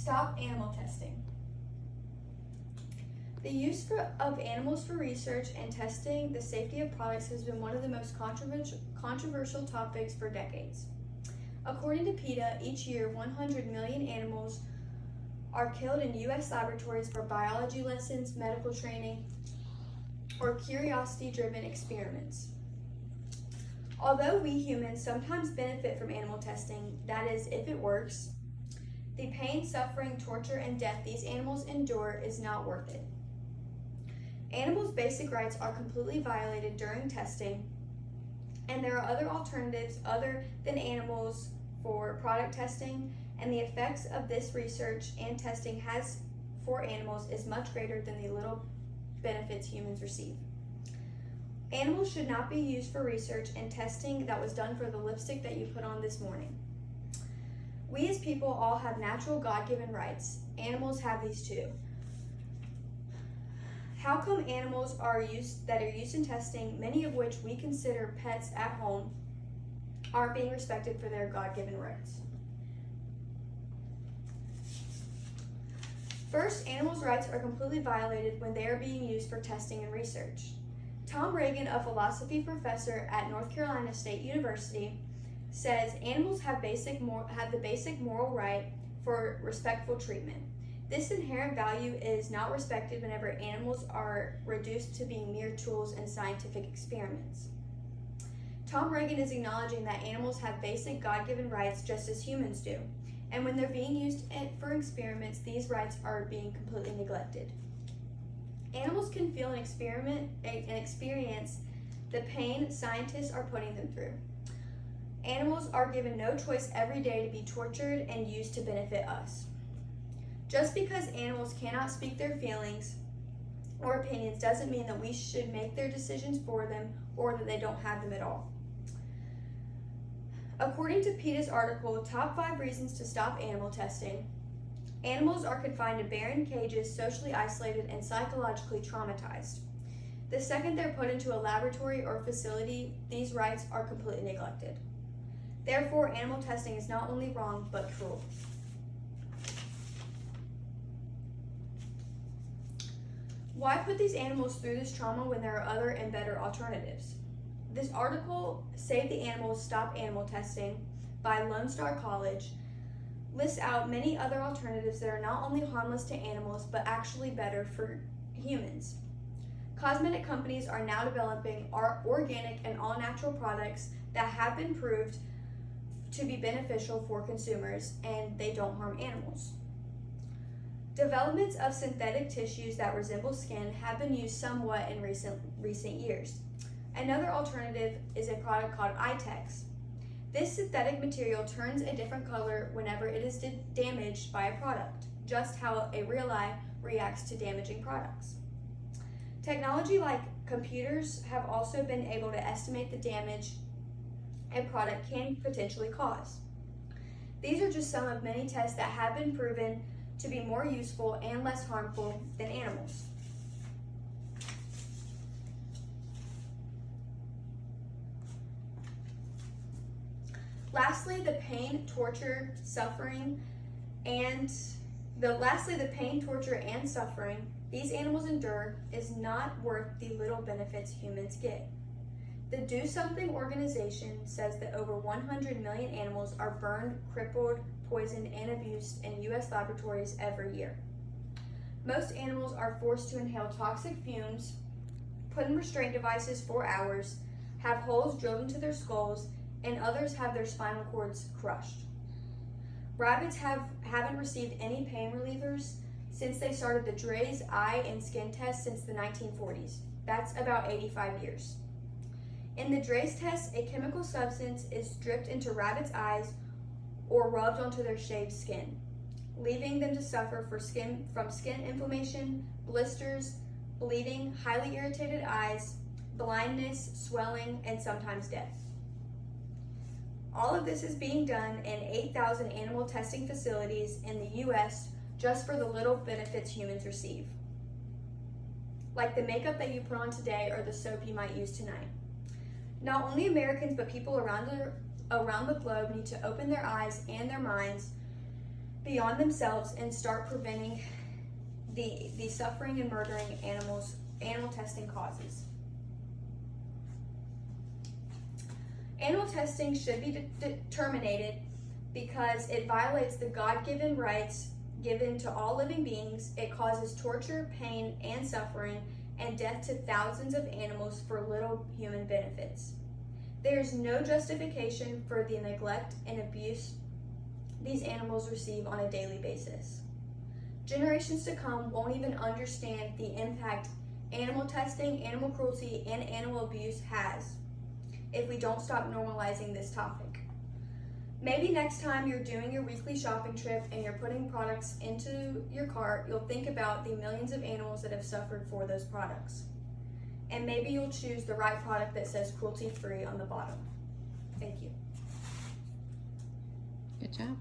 Stop animal testing. The use of animals for research and testing the safety of products has been one of the most controversial topics for decades. According to PETA, each year 100 million animals are killed in U.S. laboratories for biology lessons, medical training, or curiosity-driven experiments. Although we humans sometimes benefit from animal testing, that is, if it works, the pain, suffering, torture, and death these animals endure is not worth it. Animals' basic rights are completely violated during testing, and there are other alternatives other than animals for product testing, and the effects of this research and testing has for animals is much greater than the little benefits humans receive. Animals should not be used for research and testing that was done for the lipstick that you put on this morning. We as people all have natural God-given rights. Animals have these too. How come animals that are used in testing, many of which we consider pets at home, aren't being respected for their God-given rights? First, animals' rights are completely violated when they are being used for testing and research. Tom Reagan, a philosophy professor at North Carolina State University, says animals have the basic moral right for respectful treatment. This inherent value is not respected whenever animals are reduced to being mere tools in scientific experiments. Tom Reagan is acknowledging that animals have basic God-given rights just as humans do, and when they're being used for experiments, these rights are being completely neglected. Animals can feel and experience the pain scientists are putting them through. Animals are given no choice every day to be tortured and used to benefit us. Just because animals cannot speak their feelings or opinions doesn't mean that we should make their decisions for them or that they don't have them at all. According to PETA's article, Top 5 Reasons to Stop Animal Testing, animals are confined to barren cages, socially isolated, and psychologically traumatized. The second they're put into a laboratory or facility, these rights are completely neglected. Therefore, animal testing is not only wrong, but cruel. Why put these animals through this trauma when there are other and better alternatives? This article, Save the Animals, Stop Animal Testing, by Lone Star College, lists out many other alternatives that are not only harmless to animals, but actually better for humans. Cosmetic companies are now developing organic and all-natural products that have been proved to be beneficial for consumers, and they don't harm animals. Developments of synthetic tissues that resemble skin have been used somewhat in recent years. Another alternative is a product called Itex. This synthetic material turns a different color whenever it is damaged by a product, just how a real eye reacts to damaging products. Technology like computers have also been able to estimate the damage a product can potentially cause. These are just some of many tests that have been proven to be more useful and less harmful than animals. Lastly, the pain, torture, and suffering these animals endure is not worth the little benefits humans get. The Do Something organization says that over 100 million animals are burned, crippled, poisoned, and abused in U.S. laboratories every year. Most animals are forced to inhale toxic fumes, put in restraint devices for hours, have holes drilled into their skulls, and others have their spinal cords crushed. Rabbits haven't received any pain relievers since they started the Dre's eye and skin test since the 1940s. That's about 85 years. In the Dre's test, a chemical substance is dripped into rabbits' eyes or rubbed onto their shaved skin, leaving them to suffer from skin inflammation, blisters, bleeding, highly irritated eyes, blindness, swelling, and sometimes death. All of this is being done in 8,000 animal testing facilities in the U.S. just for the little benefits humans receive, like the makeup that you put on today or the soap you might use tonight. Not only Americans, but people around the globe need to open their eyes and their minds beyond themselves and start preventing the suffering and murdering animal testing causes. Animal testing should be terminated because it violates the God-given rights given to all living beings. It causes torture, pain, and suffering, and death to thousands of animals for little human benefits. There is no justification for the neglect and abuse these animals receive on a daily basis. Generations to come won't even understand the impact animal testing, animal cruelty, and animal abuse has if we don't stop normalizing this topic. Maybe next time you're doing your weekly shopping trip and you're putting products into your cart, you'll think about the millions of animals that have suffered for those products. And maybe you'll choose the right product that says cruelty-free on the bottom. Thank you. Good job.